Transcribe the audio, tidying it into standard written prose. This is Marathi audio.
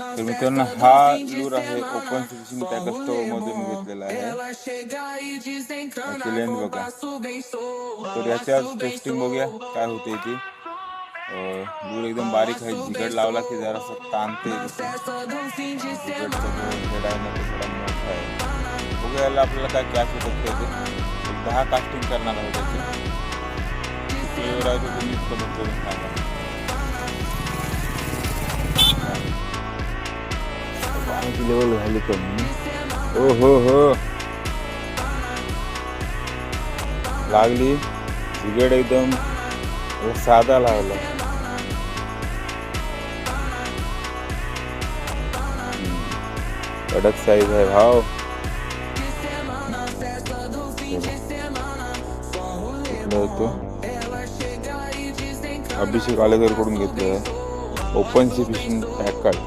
तर मित्रांनो हा लूर आहे ओपन फिशिंग टॅकल स्टोअर मधून घेतलेला आहे. याची लेंथ बघा. तर याच्या टेस्टिंग बघूया काय होते ती. लूर एकदम बारीक आहे. जिगड लावला की जरासं ताणते. जिगडचा जो हेड आहे ना तो थोडा मोठा आहे. बघूया याला आपल्याला काय कॅच होतात ते. 10 कास्टिंग करणार आहोत त्याचे. फ्लेवर आहे तो तुम्ही कमेंट करून सांगा. पाण्याची लेवल झाली कमी. हो हो हो लागली. जिगड एकदम साधा लावला. कडक साईज आहे भाव. होतो अभिषेक आलेकर कडून घेतलं ओपन सी फिशिंग टॅकल.